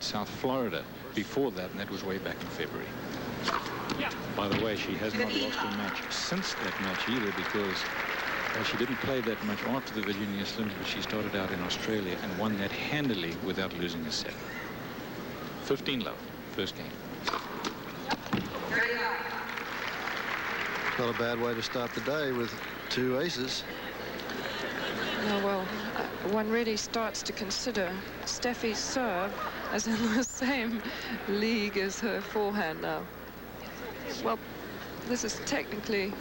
South Florida before that, and that was way back in February. By the way, she has not lost a match since that match either, because she didn't play that much after the Virginia Slims, but she started out in Australia and won that handily without losing a set. 15 love, first game. Not a bad way to start the day with 2 aces. Oh, well, one really starts to consider Steffi's serve as in the same league as her forehand now. Well, this is technically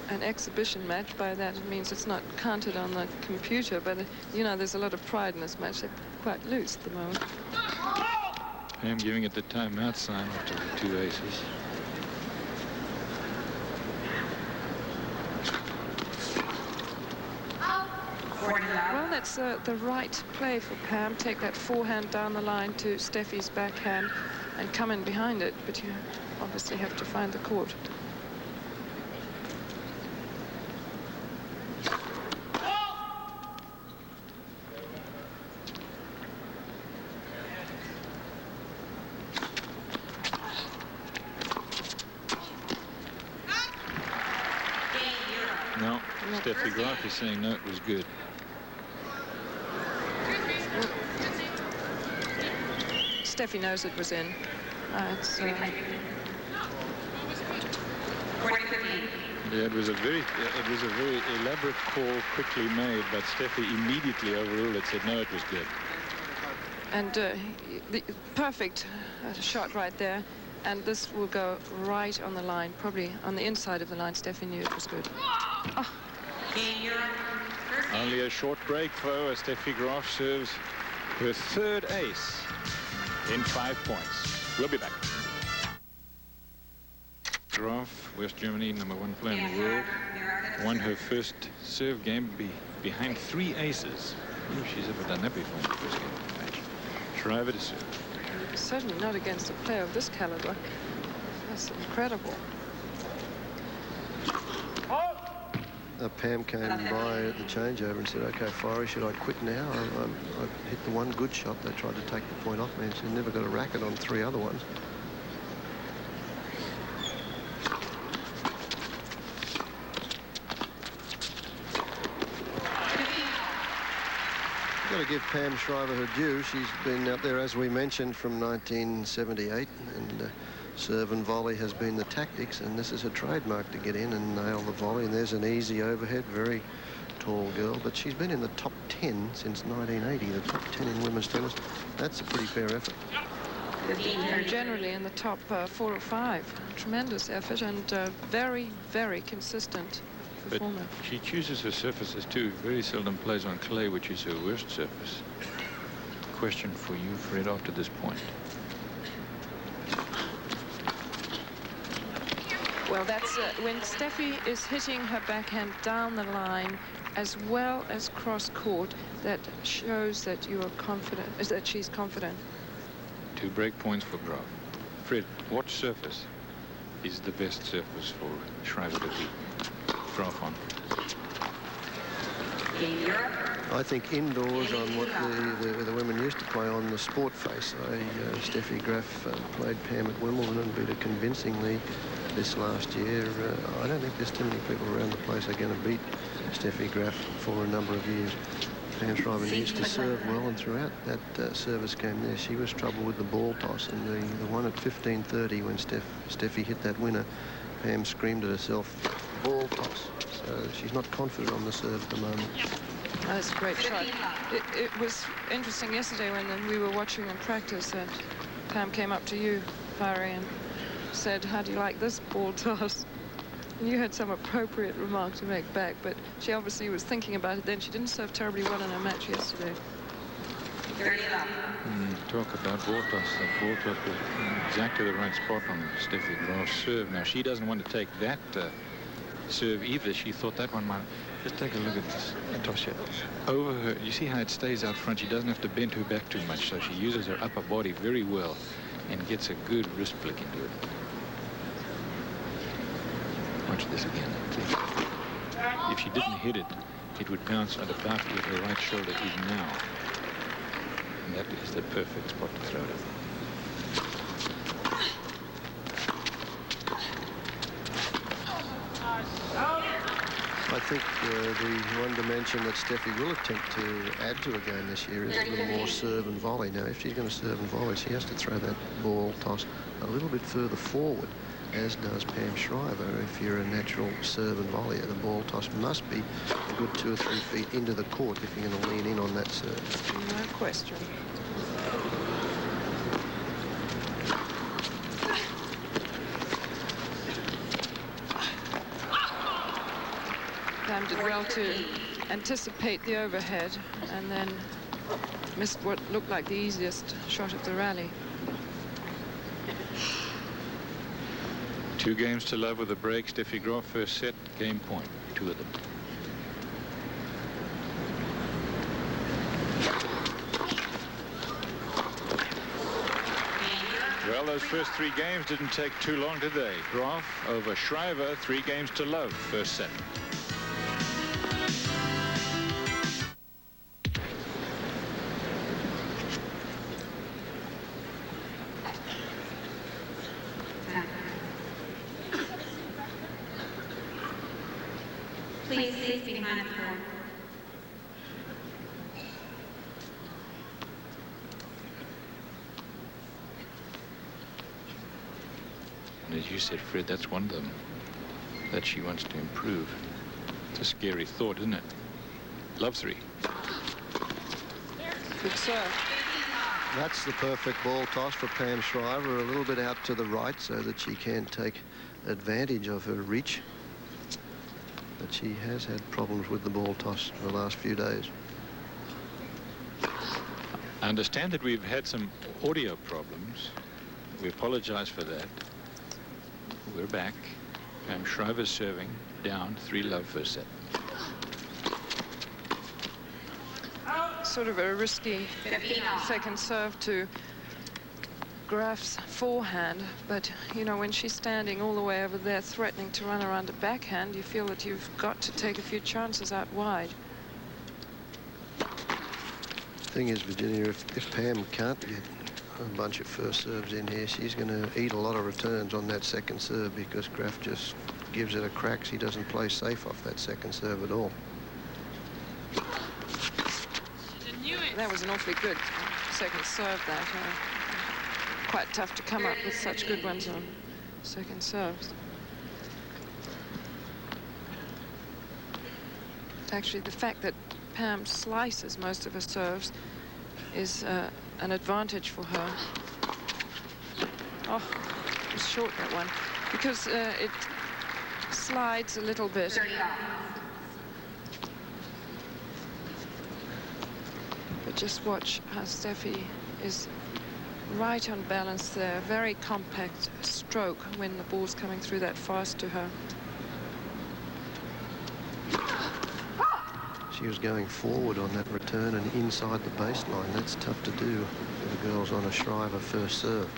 an exhibition match. By that it means it's not counted on the computer, but you know, there's a lot of pride in this match. They're quite loose at the moment. I'm giving it the timeout sign after the 2 aces. Well, that's the right play for Pam. Take that forehand down the line to Steffi's backhand and come in behind it, but you obviously have to find the court. No, Steffi Graf is saying no, it was good. Steffi knows it was in. Yeah, it was a very elaborate call, quickly made, but Steffi immediately overruled it, said no, it was good. And the perfect shot right there, and this will go right on the line, probably on the inside of the line. Steffi knew it was good. Oh. Only a short break though, as Steffi Graf serves her 3rd ace in 5 points. We'll be back. Graf, West Germany, #1 player in the world, won her first serve game behind 3 aces. Ooh, she's ever done that before in the first game of the match. Shriver to serve. Certainly not against a player of this caliber. That's incredible. Pam came by at the changeover and said, "Okay, Fiery, should I quit now? I hit the one good shot. They tried to take the point off me. She never got a racket on 3 other ones." Got to give Pam Shriver her due. She's been out there, as we mentioned, from 1978, and serve and volley has been the tactics, and this is her trademark, to get in and nail the volley. And there's an easy overhead, very tall girl, but she's been in the top 10 since 1980, the top 10 in women's tennis. That's a pretty fair effort. And generally in the top 4 or 5. Tremendous effort and very, very consistent performer. But she chooses her surfaces too. Very seldom plays on clay, which is her worst surface. Question for you, Fred, after this point. Well, that's when Steffi is hitting her backhand down the line as well as cross court, that shows that you are confident, is that she's confident. 2 break points for Graf. Fred, what surface is the best surface for Shriver to beat Graf on? I think indoors on what the women used to play on, the sport face. Steffi Graf played Pam at Wimbledon and beat her convincingly this last year. I don't think there's too many people around the place are going to beat Steffi Graf for a number of years. Pam Shriver needs to serve well, and throughout that service game there, she was trouble with the ball toss. And the one at 15:30 when Steffi hit that winner, Pam screamed at herself, "Ball toss." So she's not confident on the serve at the moment. Oh, that's a great shot. It was interesting yesterday when we were watching in practice that Pam came up to you, Fiery, and said, "How do you like this ball toss?" And you had some appropriate remark to make back, but she obviously was thinking about it then. She didn't serve terribly well in her match yesterday. Talk about ball toss. That ball toss was exactly the right spot on Steffi Graf's serve. Now, she doesn't want to take that serve either. She thought that one might... Just take a look at this toss here. Over her, you see how it stays out front? She doesn't have to bend her back too much, so she uses her upper body very well and gets a good wrist flick into it. Watch this again. If she didn't hit it, it would bounce at about with her right shoulder even now. And that is the perfect spot to throw it. think the one dimension that Steffi will attempt to add to a game this year is a little more serve and volley. Now, if she's going to serve and volley, she has to throw that ball toss a little bit further forward, as does Pam Shriver. If you're a natural serve and volleyer, the ball toss must be a good 2 or 3 feet into the court if you're going to lean in on that serve. No question. Pam did well to anticipate the overhead and then missed what looked like the easiest shot of the rally. 2 games to love with a break. Steffi Graf, first set, game point, 2 of them. Well, those first 3 games didn't take too long, did they? Graf over Shriver, 3 games to love, first set. Please be behind the court. And as you said, Fred, that's one of them that she wants to improve. It's a scary thought, isn't it? Love 3. Good serve. That's the perfect ball toss for Pam Shriver, a little bit out to the right so that she can take advantage of her reach. But she has had problems with the ball toss for the last few days. I understand that we've had some audio problems. We apologize for that. We're back. Pam Shriver serving, down 3 love, first set. Sort of a risky second serve to Graf's forehand, but you know, when she's standing all the way over there threatening to run around a backhand, you feel that you've got to take a few chances out wide. Thing is, Virginia, if Pam can't get a bunch of first serves in here, she's going to eat a lot of returns on that second serve because Graf just gives it a crack. She doesn't play safe off that second serve at all. That was an awfully good second serve, that. Quite tough to come up with such good ones on second serves. Actually, the fact that Pam slices most of her serves is an advantage for her. Oh, it was short, that one, because it slides a little bit. But just watch how Steffi is right on balance there. Very compact stroke when the ball's coming through that fast to her. She was going forward on that return and inside the baseline. That's tough to do for the girls on a Shriver first serve.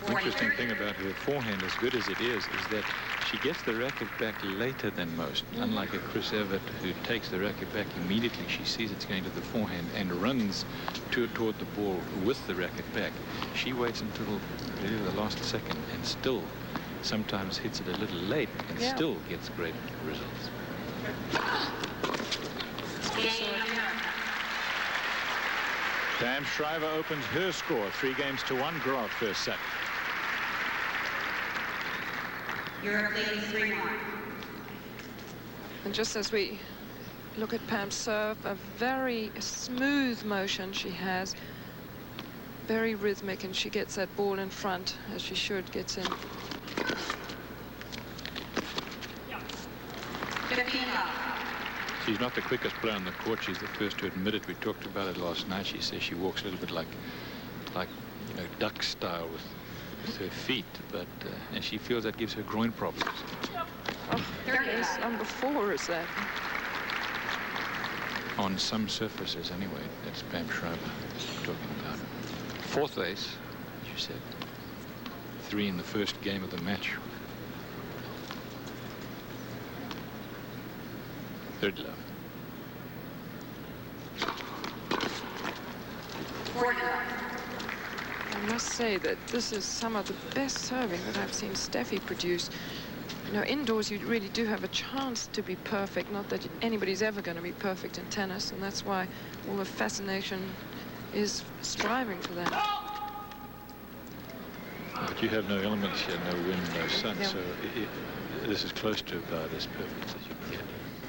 The interesting thing about her forehand, as good as it is that she gets the racket back later than most. Unlike a Chris Evert, who takes the racket back immediately. She sees it's going to the forehand and runs toward the ball with the racket back. She waits until really the last second and still sometimes hits it a little late and still gets great results. Pam Shriver opens her score, 3-1 Graf, first set. Europe leading 3-1. And just as we look at Pam's serve, a very smooth motion she has, very rhythmic, and she gets that ball in front as she should, gets in. She's not the quickest player on the court. She's the first to admit it. We talked about it last night. She says she walks a little bit like you know, duck style with her feet, but and she feels that gives her groin problems. Oh, there it is. Number 4 is that. On some surfaces, anyway. That's Pam Shriver talking about. 4th ace, she said. 3 in the first game of the match. 3rd love. must say that this is some of the best serving that I've seen Steffi produce. You know, indoors you really do have a chance to be perfect. Not that anybody's ever going to be perfect in tennis, and that's why all the fascination is striving for that. But you have no elements here, no wind, no sun, Yeah. so this is close to about as perfect as you can get.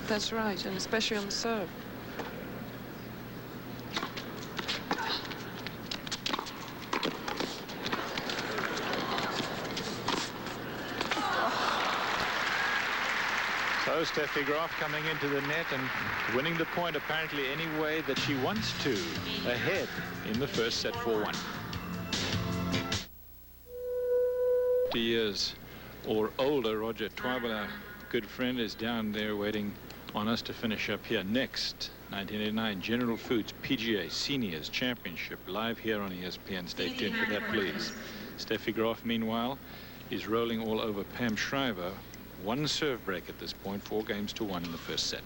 That's right, and especially on the serve. So Steffi Graf coming into the net and winning the point apparently any way that she wants to, ahead in the first set 4-1. 50 years or older, Roger Twyble, our good friend, is down there waiting on us to finish up here. Next, 1989 General Foods PGA Seniors Championship live here on ESPN. Stay tuned for that, please. Steffi Graf, meanwhile, is rolling all over Pam Shriver. One serve break at this point, 4-1 in the first set.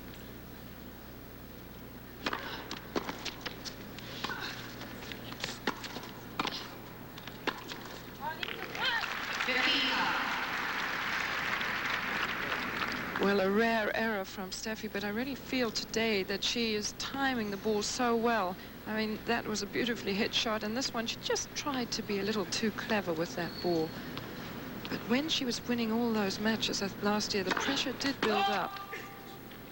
Well, a rare error from Steffi, but I really feel today that she is timing the ball so well. I mean, that was a beautifully hit shot, and this one, she just tried to be a little too clever with that ball. But when she was winning all those matches last year, the pressure did build up.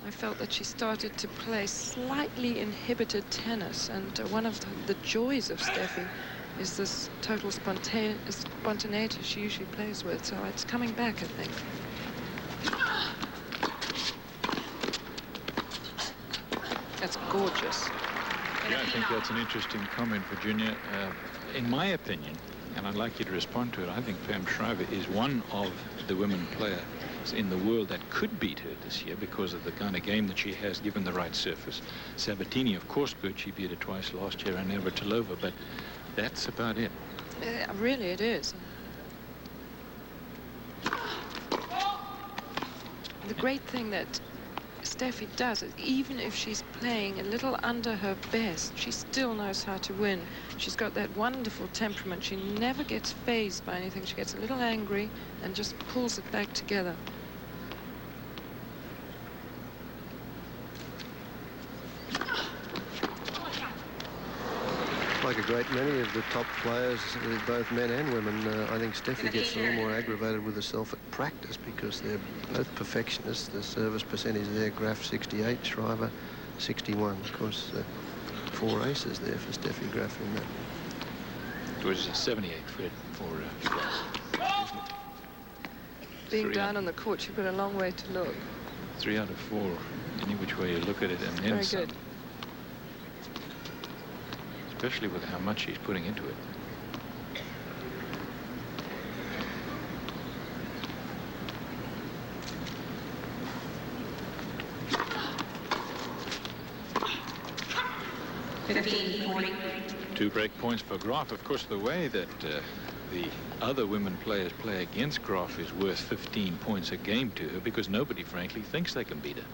I felt that she started to play slightly inhibited tennis, and one of the joys of Steffi is this total spontaneity she usually plays with, so it's coming back, I think. That's gorgeous. Yeah, I think that's an interesting comment, Virginia. In my opinion, and I'd like you to respond to it, I think Pam Shriver is one of the women players in the world that could beat her this year because of the kind of game that she has, given the right surface. Sabatini, of course, good. She beat her twice last year, and Navratilova, but that's about it. Really, it is. The great thing that Steffi does is, even if she's playing a little under her best, she still knows how to win. She's got that wonderful temperament. She never gets fazed by anything. She gets a little angry and just pulls it back together. Like a great many of the top players, both men and women, I think Steffi gets a little more aggravated with herself at practice because they're both perfectionists. The service percentage there, Graf 68, Shriver 61. Of course, 4 aces there for Steffi Graf in that. It was 78 for Graf. Being down on the court, you've got a long way to look. 3 out of 4, any which way you look at it, and then Very some. good. Especially with how much she's putting into it. Two break points for Graf. Of course, the way that the other women players play against Graf is worth 15 points a game to her, because nobody, frankly, thinks they can beat her.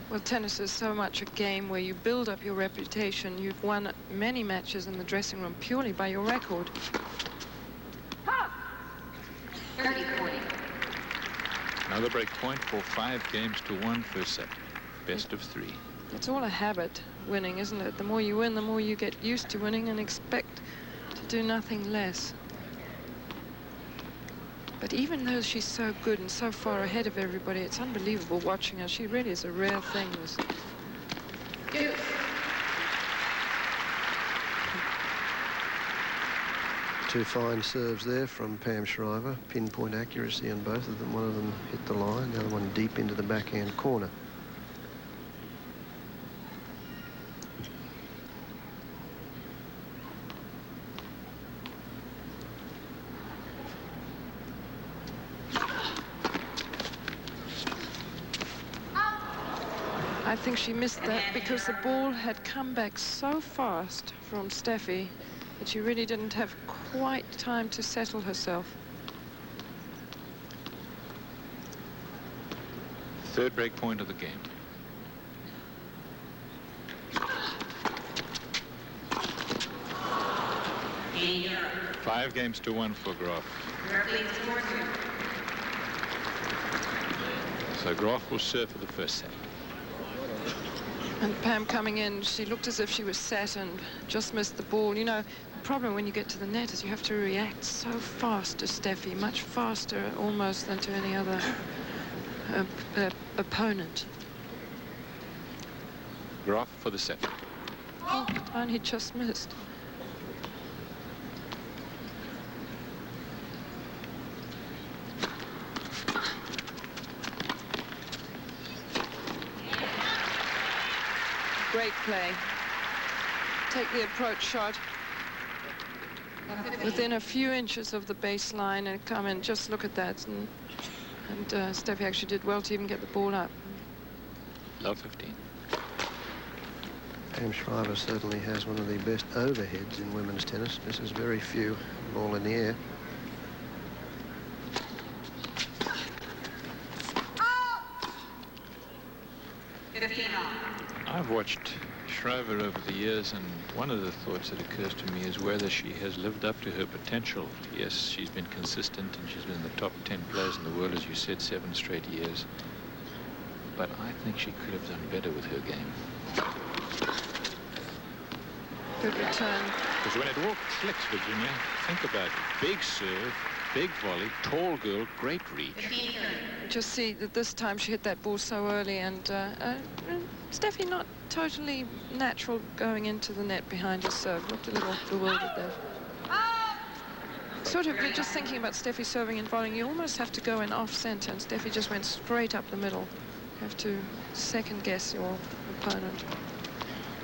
Well, tennis is so much a game where you build up your reputation. You've won many matches in the dressing room purely by your record. 30-40. Another break point for 5-1 first set. Best of 3. It's all a habit, winning, isn't it? The more you win, the more you get used to winning and expect to do nothing less. But even though she's so good and so far ahead of everybody, it's unbelievable watching her. She really is a rare thing. Two fine serves there from Pam Shriver. Pinpoint accuracy on both of them. One of them hit the line, the other one deep into the backhand corner. I think she missed that because the ball had come back so fast from Steffi that she really didn't have quite time to settle herself. Third break point of the game. 5-1 for Graf. So Graf will serve for the first set. And Pam coming in, she looked as if she was set and just missed the ball. You know, the problem when you get to the net is you have to react so fast to Steffi, much faster almost than to any other opponent. Graf for the set. Oh, and he just missed. Great play. Take the approach shot within a few inches of the baseline and come in. Just look at that. And Steffi actually did well to even get the ball up. Love 15. Pam Shriver certainly has one of the best overheads in women's tennis. Misses very few. Ball in the air. I've watched Shriver over the years, and one of the thoughts that occurs to me is whether she has lived up to her potential. Yes, she's been consistent, and she's been in the top 10 players in the world, as you said, 7 straight years. But I think she could have done better with her game. Good return. Because when it all clicks, Virginia, think about it. Big serve, big volley, tall girl, great reach. Just see that this time she hit that ball so early, and Steffi not totally natural going into the net behind her serve. Looked a little bewildered there. Sort of, just thinking about Steffi serving and volleying, you almost have to go in off center, and Steffi just went straight up the middle. You have to second guess your opponent.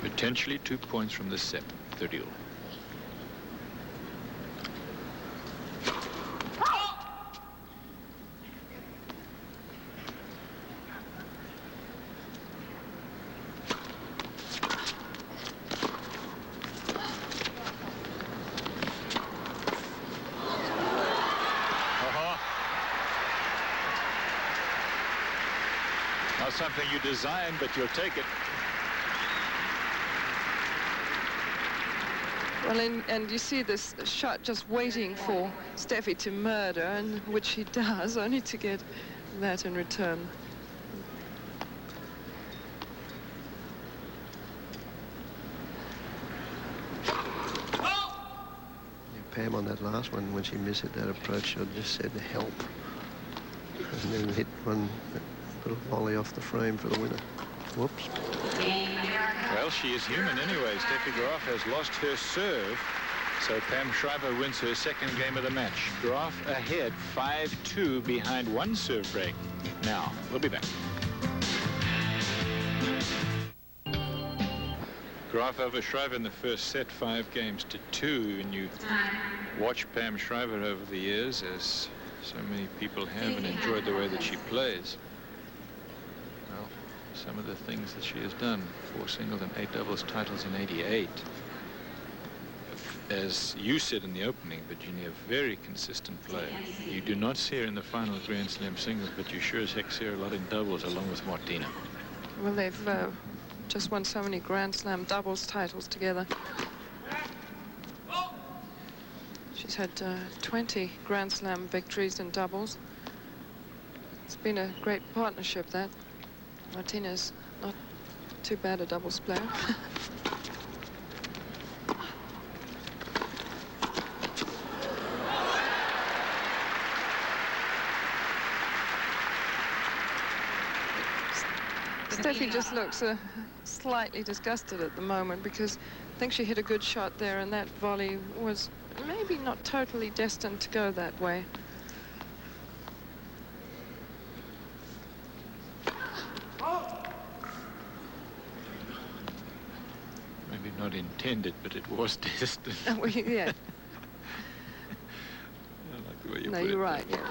Potentially 2 points from this set, 30-all. Not something you design, but you'll take it. Well, and you see this shot just waiting for Steffi to murder, and which he does, only to get that in return. Pam on that last one, when she missed it, that approach shot, just said help. And then hit one little volley off the frame for the winner. Whoops. Well, she is human anyway. Steffi Graf has lost her serve, so Pam Shriver wins her second game of the match. Graf ahead 5-2 behind one serve break. Now, we'll be back. Graf over Shriver in the first set, 5-2. And you watch Pam Shriver over the years, as so many people have, and enjoyed the way that she plays. Well, some of the things that she has done: 4 singles and 8 doubles titles in '88. As you said in the opening, Virginia, very consistent player. You do not see her in the final Grand Slam singles, but you sure as heck see her a lot in doubles along with Martina. Well, they've just won so many Grand Slam doubles titles together. She's had 20 Grand Slam victories in doubles. It's been a great partnership, that. Martina's not too bad a doubles player. Steffi just looks slightly disgusted at the moment, because I think she hit a good shot there, and that volley was maybe not totally destined to go that way. Maybe not intended, but it was destined. Well, yeah. I like the way you No, put you're it. right, yeah.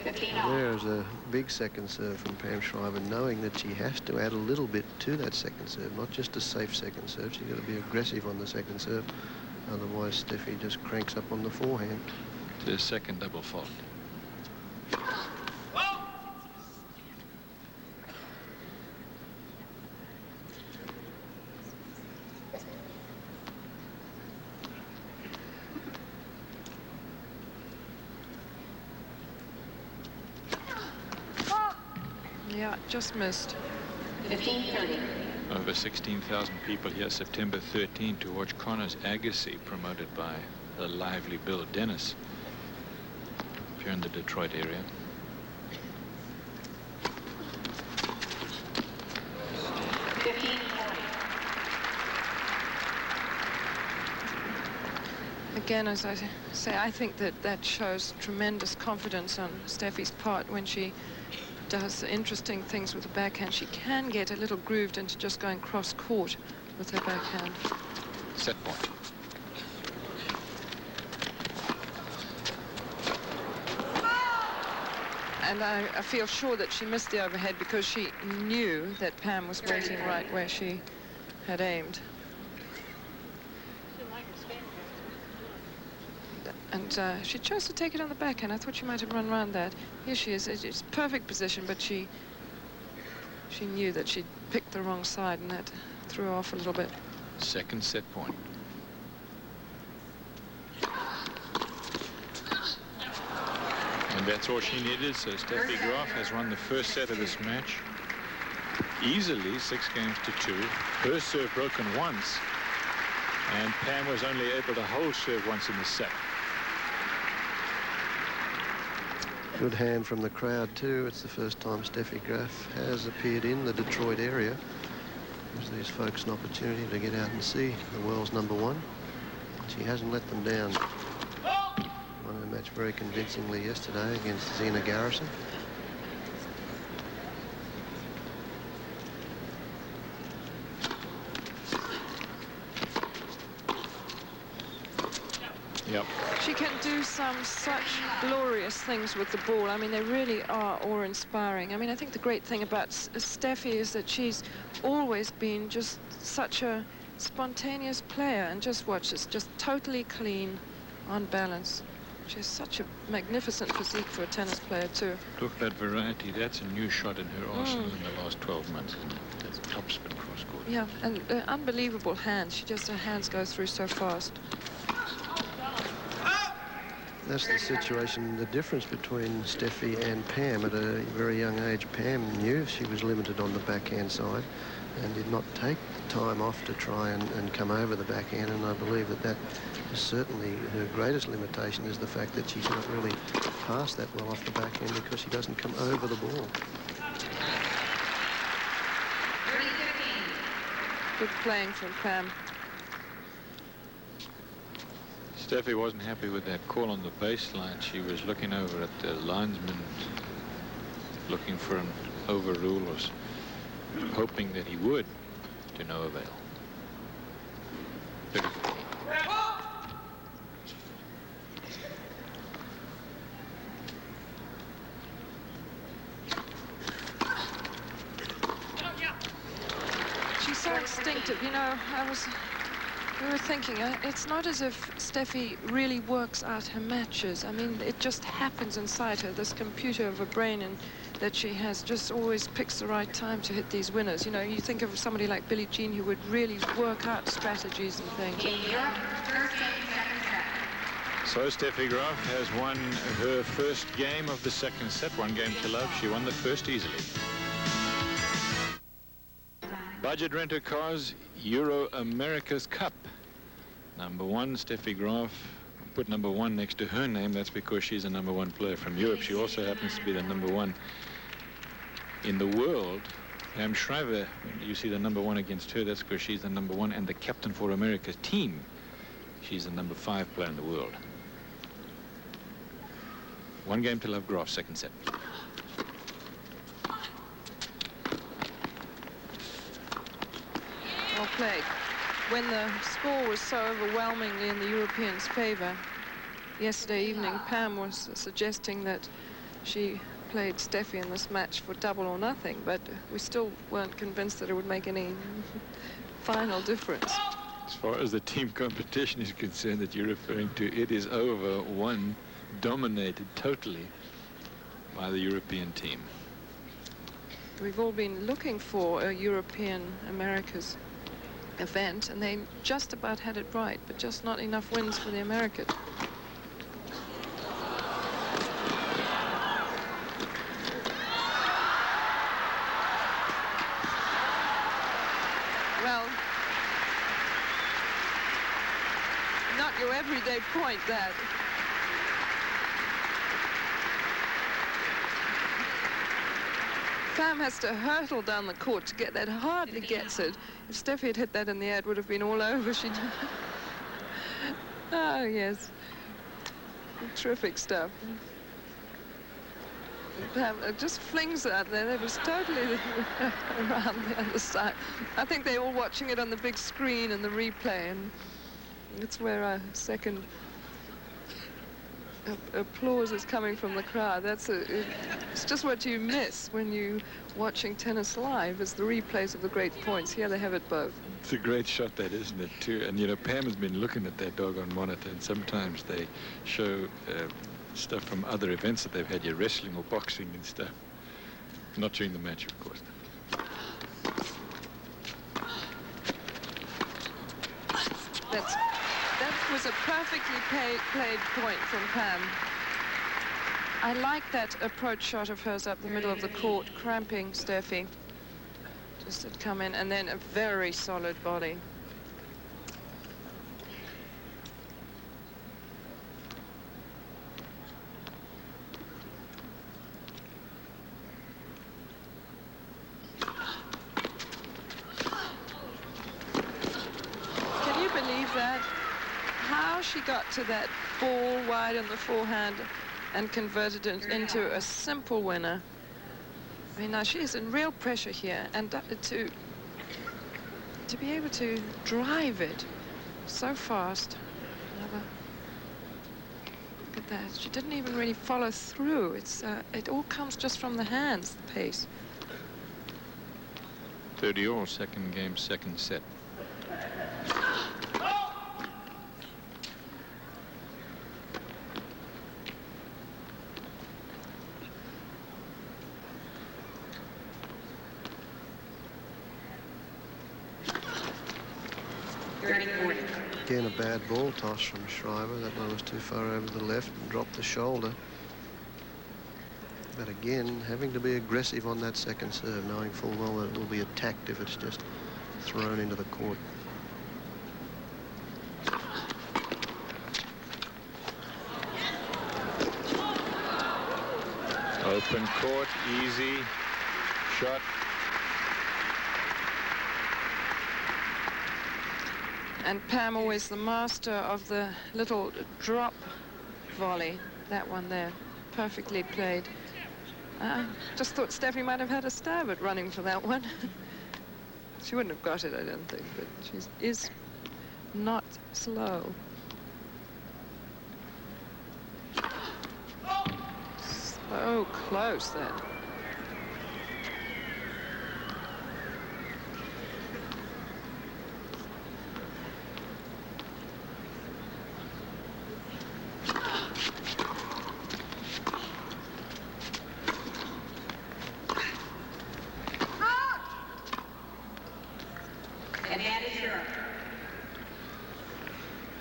There's a big second serve from Pam Shriver, knowing that she has to add a little bit to that second serve, not just a safe second serve. She's got to be aggressive on the second serve. Otherwise, Steffi just cranks up on the forehand. The second double fault. Yeah, just missed. 15:30. Over 16,000 people here September 13 to watch Connors Agassi, promoted by the lively Bill Dennis, if you're in the Detroit area. Again, as I say, I think that shows tremendous confidence on Steffi's part when she does interesting things with the backhand. She can get a little grooved into just going cross-court with her backhand. Set point. And I feel sure that she missed the overhead because she knew that Pam was waiting right where she had aimed. And she chose to take it on the backhand. I thought she might have run around that. Here she is. It's perfect position, but she knew that she'd picked the wrong side, and that threw her off a little bit. Second set point. And that's all she needed. So Steffi Graf has won the first set of this match easily, 6-2. Her serve broken once, and Pam was only able to hold serve once in the set. Good hand from the crowd too. It's the first time Steffi Graf has appeared in the Detroit area. Gives these folks an opportunity to get out and see the world's #1. She hasn't let them down. Won her match very convincingly yesterday against Zena Garrison. Yep. She can do such glorious things with the ball. I mean, they really are awe-inspiring. I mean, I think the great thing about Steffi is that she's always been just such a spontaneous player. And just watch this, just totally clean, on balance. She has such a magnificent physique for a tennis player, too. Look at that variety. That's a new shot in her arsenal in the last 12 months. That's topspin cross-court. Yeah, and unbelievable hands. Her hands go through so fast. That's the situation, the difference between Steffi and Pam. At a very young age, Pam knew she was limited on the backhand side and did not take the time off to try and come over the backhand, and I believe that is certainly her greatest limitation, is the fact that she's not really passed that well off the backhand because she doesn't come over the ball. Good playing from Pam. Steffi wasn't happy with that call on the baseline. She was looking over at the linesman, looking for an overrule, or hoping that he would, to no avail. 34. She's so instinctive, you know. We were thinking, it's not as if Steffi really works out her matches. I mean, it just happens inside her, this computer of a brain, and that she has just always picks the right time to hit these winners. You know, you think of somebody like Billie Jean who would really work out strategies and things. So Steffi Graf has won her first game of the second set, 1-2. She won the first easily. Budget Renter Cars Euro America's Cup. #1, Steffi Graf. Put #1 next to her name. That's because she's a #1 player from Europe. She also happens to be the #1 in the world. Pam Shriver, you see the #1 against her. That's because she's the #1 and the captain for America's team. She's the #5 player in the world. 1-2 Graf, second set. Well played. When the score was so overwhelmingly in the Europeans' favor yesterday evening, Pam was suggesting that she played Steffi in this match for double or nothing, but we still weren't convinced that it would make any final difference. As far as the team competition is concerned that you're referring to, it is over, won, dominated totally by the European team. We've all been looking for a European Americas event, and they just about had it right, but just not enough wins for the Americans. your everyday point, that. Pam has to hurtle down the court to get that, hardly gets it. If Steffi had hit that in the air, it would have been all over. She. Oh, yes. Terrific stuff. Pam just flings it out there. It was totally around the other side. I think they're all watching it on the big screen and the replay, and it's where our second applause is coming from the crowd. It's just what you miss when you watching tennis live, is the replays of the great points. Here they have it both. It's a great shot, that, isn't it, too? And, you know, Pam has been looking at that doggone monitor, and sometimes they show stuff from other events that they've had, your wrestling or boxing and stuff. Not during the match, of course. That was a perfectly played point from Pam. I like that approach shot of hers up the middle of the court, cramping Steffi. Just had come in, and then a very solid volley. Can you believe that? How she got to that ball wide on the forehand and converted it into a simple winner. I mean, now she is in real pressure here, and to be able to drive it so fast. Look at that. She didn't even really follow through. It all comes just from the hands, the pace. 30-all, second game, second set. Again, a bad ball toss from Shriver. That one was too far over the left and dropped the shoulder. But again, having to be aggressive on that second serve, knowing full well that it will be attacked if it's just thrown into the court. Open court, easy shot. And Pam always the master of the little drop volley. That one there, perfectly played. I just thought Steffi might have had a stab at running for that one. She wouldn't have got it, I don't think, but she is not slow. So close then.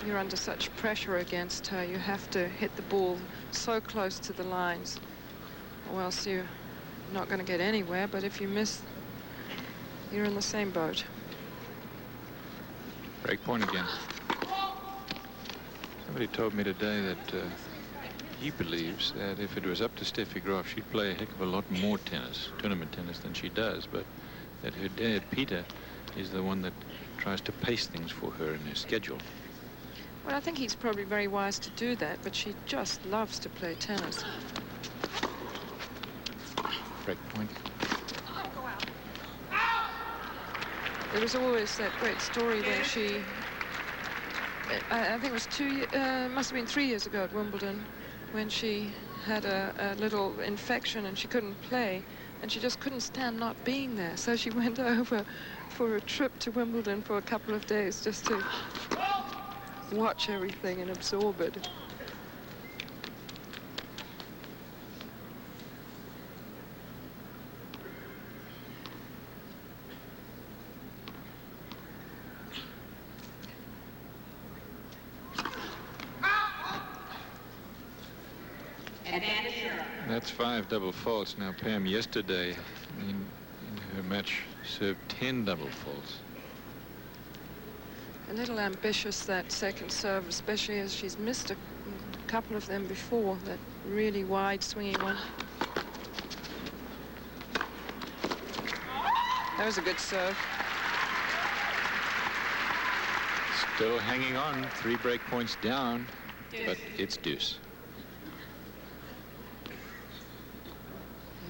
You're under such pressure against her. You have to hit the ball so close to the lines, or else you're not going to get anywhere. But if you miss, you're in the same boat. Break point again. Somebody told me today that he believes that if it was up to Steffi Graf, she'd play a heck of a lot more tennis, tournament tennis, than she does, but that her dad, Peter, is the one that tries to pace things for her in her schedule. Well, I think he's probably very wise to do that, but she just loves to play tennis. Break point. There was always that great story when she, I think it was must have been 3 years ago at Wimbledon, when she had a little infection and she couldn't play, and she just couldn't stand not being there. So she went over for a trip to Wimbledon for a couple of days just to watch everything and absorb it. That's 5 double faults. Now, Pam yesterday in her match served 10 double faults. A little ambitious, that second serve, especially as she's missed a couple of them before, that really wide swinging one. That was a good serve. Still hanging on, 3 break points down, but it's deuce.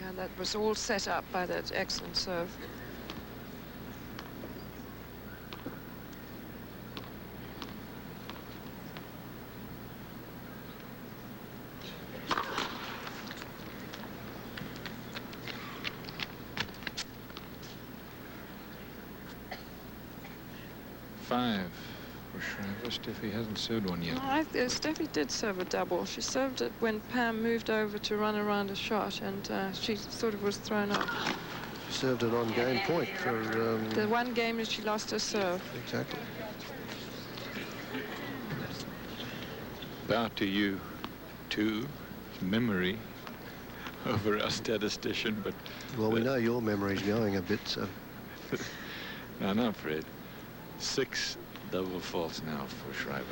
Yeah, that was all set up by that excellent serve. Five for Shriver. Steffi hasn't served one yet. No, Steffi did serve a double. She served it when Pam moved over to run around a shot, and she sort of was thrown off. She served it on game point for... the one game that she lost her serve. Exactly. Bow to you, too. Memory over our statistician, but... Well, we know your memory's going a bit, so... No, Fred. 6 double faults now for Shriver.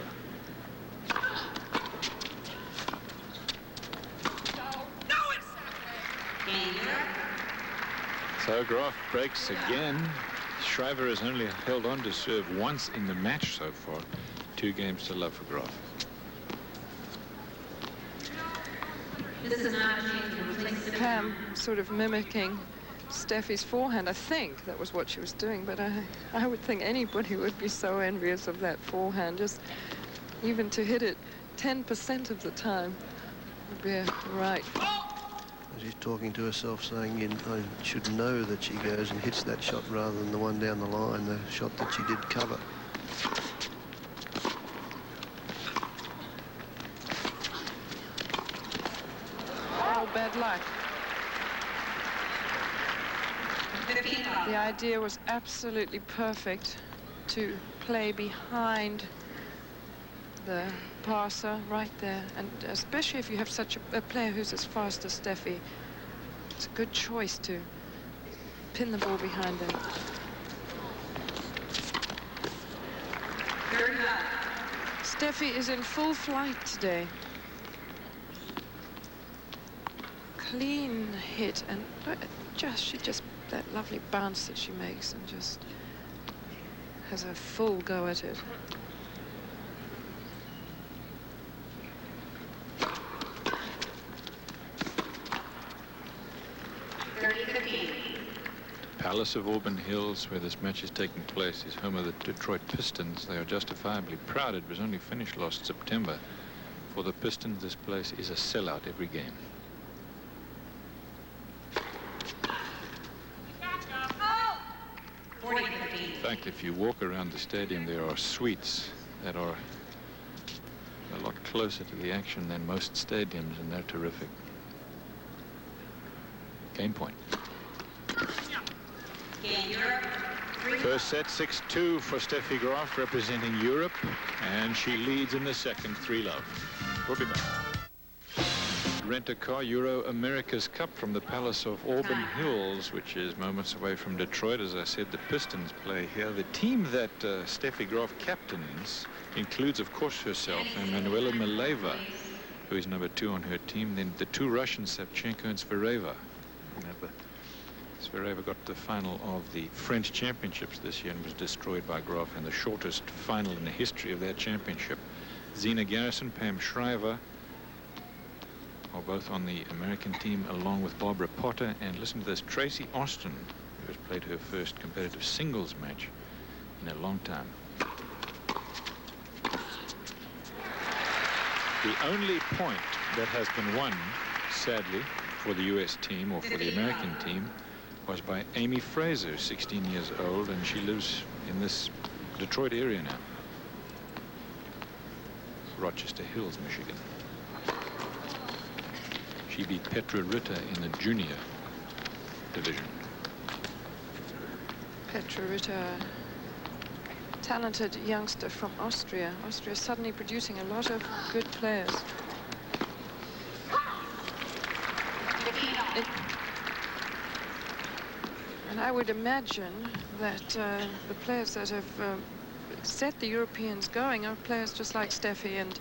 So Graf breaks again. Shriver has only held on to serve once in the match so far. 2 games to love for Graf. Pam sort of mimicking Steffi's forehand. I think that was what she was doing, but I would think anybody would be so envious of that forehand. Just even to hit it 10% of the time would be right. She's talking to herself, saying, I should know that she goes and hits that shot rather than the one down the line, the shot that she did cover. Oh, bad luck. The idea was absolutely perfect to play behind the passer right there, and especially if you have such a player who's as fast as Steffi, it's a good choice to pin the ball behind them. Steffi is in full flight today. Clean hit, and she just that lovely bounce that she makes, and just has a full go at it. Palace of Auburn Hills, where this match is taking place, is home of the Detroit Pistons. They are justifiably proud. It was only finished last September. For the Pistons, this place is a sellout every game. In fact, if you walk around the stadium, there are suites that are a lot closer to the action than most stadiums, and they're terrific. Game point. First set, 6-2 for Steffi Graf, representing Europe, and she leads in the second, 3-love. We'll be back. Rent-A-Car Euro America's Cup from the Palace of Auburn Hills, which is moments away from Detroit. As I said, the Pistons play here. The team that Steffi Graf captains includes, of course, herself and Manuela Mileva, who is number 2 on her team. Then the 2 Russians, Savchenko and Shriver. Shriver got the final of the French Championships this year and was destroyed by Graf in the shortest final in the history of that championship. Zina Garrison, Pam Shriver are both on the American team, along with Barbara Potter. And listen to this, Tracy Austin, who has played her first competitive singles match in a long time. The only point that has been won, sadly, for the U.S. team or for the American team was by Amy Fraser, 16 years old, and she lives in this Detroit area now. Rochester Hills, Michigan. She beat Petra Ritter in the junior division. Petra Ritter, talented youngster from Austria. Austria suddenly producing a lot of good players. And I would imagine that the players that have set the Europeans going are players just like Steffi, and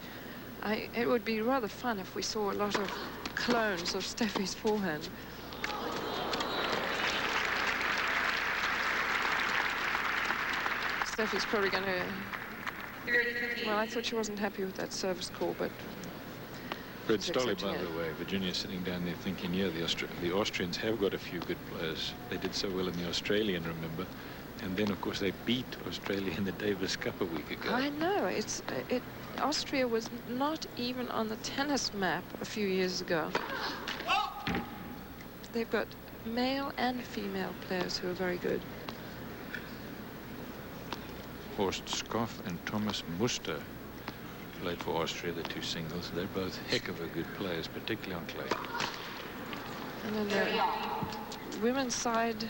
it would be rather fun if we saw a lot of clones of Steffi's forehand. Steffi's probably going to... Well, I thought she wasn't happy with that service call, but... Fred Stolle, by the way, Virginia sitting down there thinking, yeah, the Austrians have got a few good players. They did so well in the Australian, remember? And then, of course, they beat Australia in the Davis Cup a week ago. I know. Austria was not even on the tennis map a few years ago. They've got male and female players who are very good. Horst Skoff and Thomas Muster played for Austria, the two singles. They're both heck of a good players, particularly on clay. And then the women's side,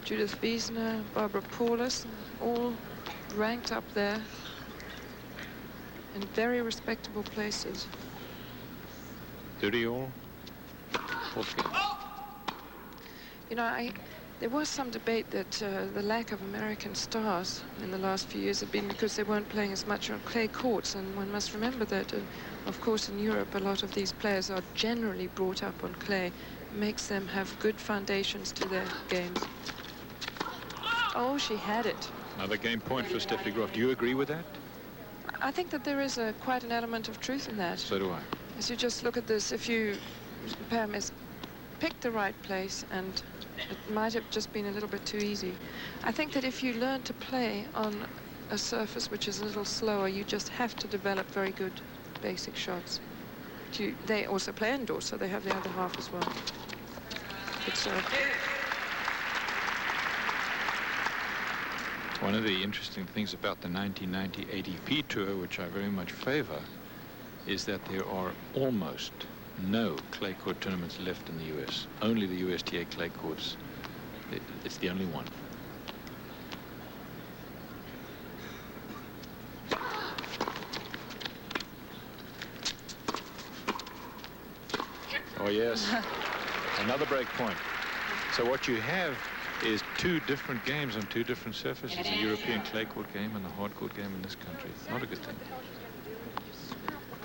Judith Wiesner, Barbara Paulus, all ranked up there in very respectable places. 30 all? Fourth game. You know, there was some debate that the lack of American stars in the last few years have been because they weren't playing as much on clay courts, and one must remember that, of course, in Europe, a lot of these players are generally brought up on clay. It makes them have good foundations to their games. Oh, she had it. Another game point for Steffi Graf. Do you agree with that? I think that there is quite an element of truth in that. So do I. As you just look at this, if you, Pam, has picked the right place, and it might have just been a little bit too easy. I think that if you learn to play on a surface which is a little slower, you just have to develop very good basic shots. They also play indoors, so they have the other half as well. Good serve. One of the interesting things about the 1990 ATP Tour, which I very much favor, is that there are almost no clay court tournaments left in the U.S. Only the USTA clay courts. It's the only one. Oh, yes. Another break point. So what you have is two different games on two different surfaces, a European clay court game and a hard court game in this country. Not a good thing.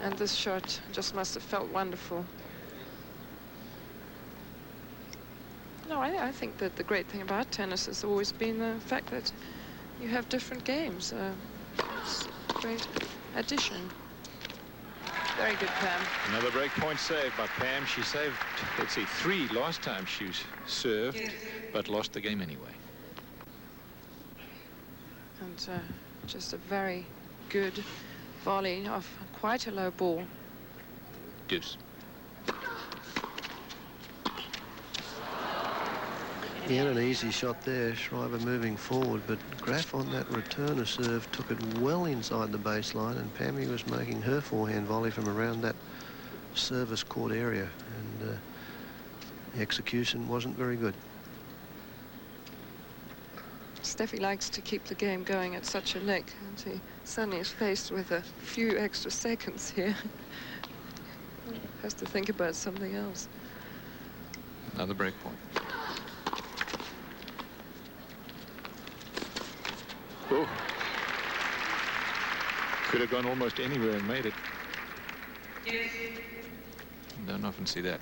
And this shot just must have felt wonderful. No, I think that the great thing about tennis has always been the fact that you have different games. It's a great addition. Very good, Pam. Another break point saved by Pam. She saved, let's see, 3 last time she served, but lost the game anyway. And just a very good volley off quite a low ball. Deuce. He had an easy shot there, Shriver moving forward, but Graf on that returner serve took it well inside the baseline, and Pammy was making her forehand volley from around that service court area, and the execution wasn't very good. Steffi likes to keep the game going at such a nick, and he suddenly is faced with a few extra seconds here. Has to think about something else. Another break point. Oh. Could have gone almost anywhere and made it. Don't often see that.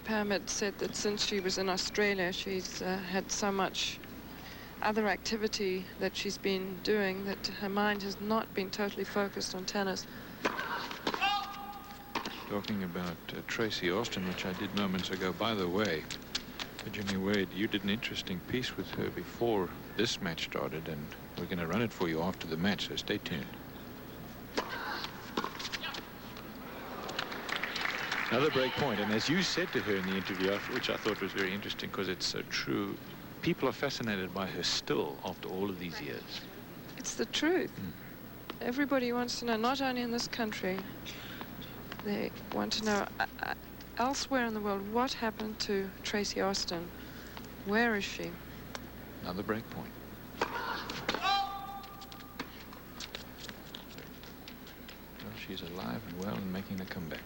Pam had said that since she was in Australia, she's had so much other activity that she's been doing that her mind has not been totally focused on tennis. Talking about Tracy Austin, which I did moments ago. By the way, Virginia Wade, you did an interesting piece with her before this match started, and we're going to run it for you after the match, so stay tuned. Another break point, and as you said to her in the interview, which I thought was very interesting because it's so true, people are fascinated by her still after all of these years. It's the truth. Everybody wants to know, not only in this country, they want to know elsewhere in the world, what happened to Tracy Austin? Where is she? Another break point. Well, she's alive and well and making a comeback.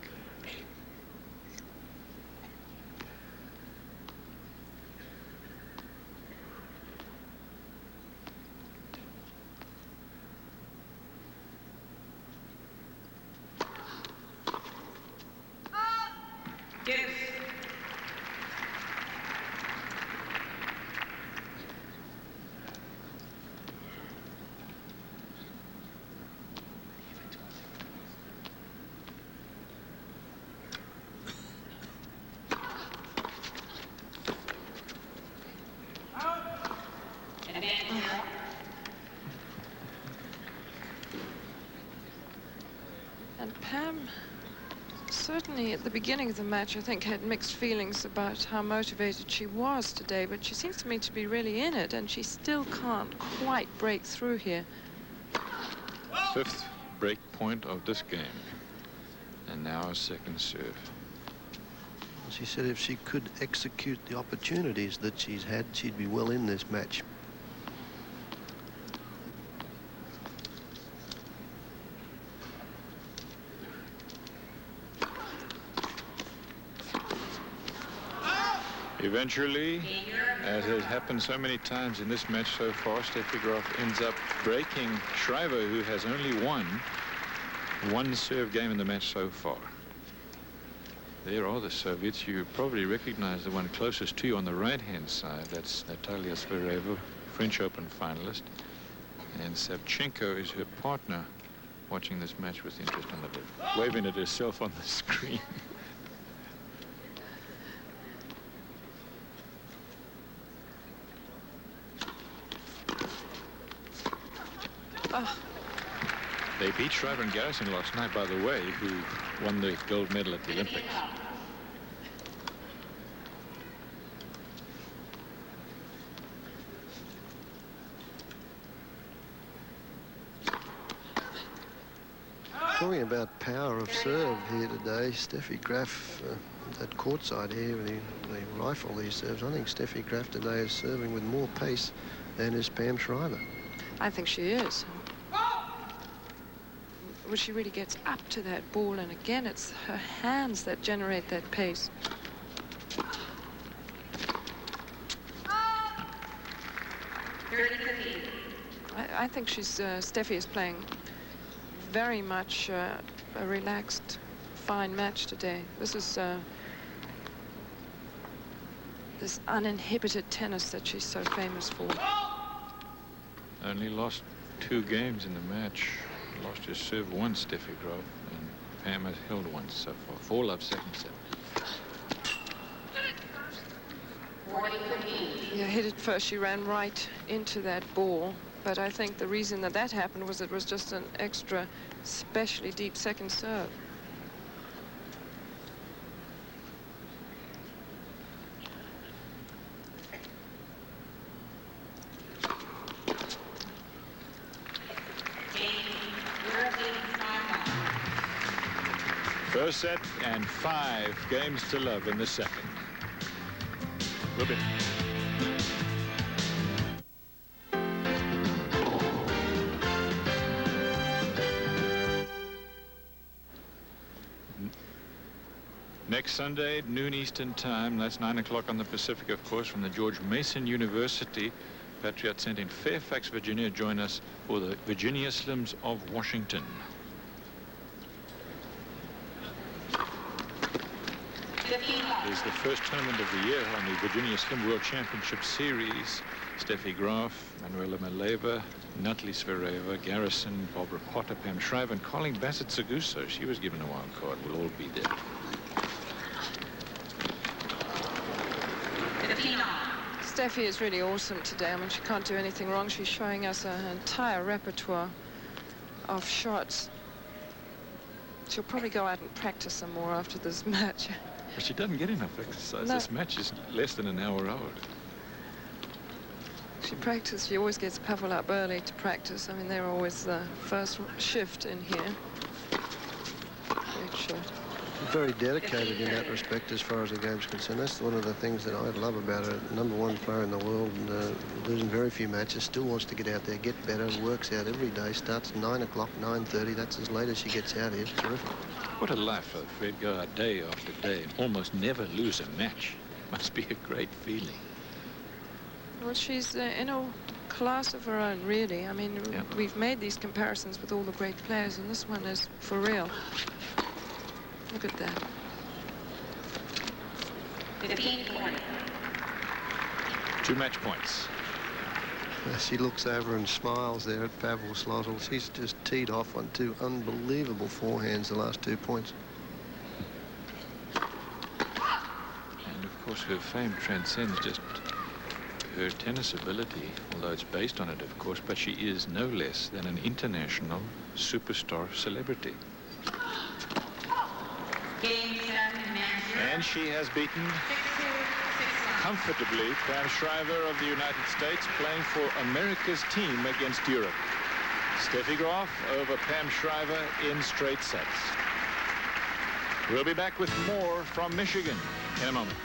certainly at the beginning of the match, I think, had mixed feelings about how motivated she was today, but she seems to me to be really in it, and she still can't quite break through here. 5th break point of this game. And now a second serve. She said if she could execute the opportunities that she's had, she'd be well in this match. Eventually, as has happened so many times in this match so far, Steffi Graf ends up breaking Shriver, who has only won one serve game in the match so far. There are the Soviets. You probably recognize the one closest to you on the right-hand side. That's Natalia Shriver, French Open finalist. And Savchenko is her partner, watching this match with interest on the bit, waving at herself on the screen. Oh. They beat Shriver and Garrison last night, by the way, who won the gold medal at the Olympics. Talking about power of serve here today, Steffi Graf, at courtside here, when they rifle these serves, I think Steffi Graf today is serving with more pace than is Pam Shriver. I think she is. Well, she really gets up to that ball, and again, it's her hands that generate that pace. I think Steffi is playing very much a relaxed, fine match today. This is this uninhibited tennis that she's so famous for. Only lost 2 games in the match. Lost her serve once, Steffi Graf, and Pam has held once so far. 4 love, second set. Yeah, hit it first. She ran right into that ball. But I think the reason that happened was it was just an extra, especially deep second serve. First set and 5 games to love in the second. Rubin. Next Sunday, noon Eastern time, that's 9 o'clock on the Pacific, of course, from the George Mason University. Patriot Center in Fairfax, Virginia. Join us for the Virginia Slims of Washington. It is the first tournament of the year on the Virginia Slim World Championship Series. Steffi Graf, Manuela Maleva, Natalie Shriver, Garrison, Barbara Potter, Pam Shriver, and Colleen Bassett-Seguso. She was given a wild card. We'll all be there. Steffi is really awesome today. I mean, she can't do anything wrong. She's showing us an entire repertoire of shots. She'll probably go out and practice some more after this match. But she doesn't get enough exercise. No. This match is less than an hour old. She always gets Pavel up early to practice. I mean, they're always the first shift in here. Great shot. Very dedicated in that respect as far as the game's concerned. That's one of the things that I love about her. #1 player in the world, and losing very few matches, still wants to get out there, get better, works out every day, starts 9 o'clock, 9:30. That's as late as she gets out here. It's terrific. What a life, though, Fred. Go out day after day and almost never lose a match. Must be a great feeling. Well, she's in a class of her own, really. I mean, yeah. We've made these comparisons with all the great players, and this one is for real. Look at that. 15-20. 2 match points. She looks over and smiles there at Pavel Slotl. She's just teed off on 2 unbelievable forehands the last 2 points. And, of course, her fame transcends just her tennis ability, although it's based on it, of course, but she is no less than an international superstar celebrity. Game, set, and match. And she has beaten comfortably Pam Shriver of the United States, playing for America's team against Europe. Steffi Graf over Pam Shriver in straight sets. We'll be back with more from Michigan in a moment.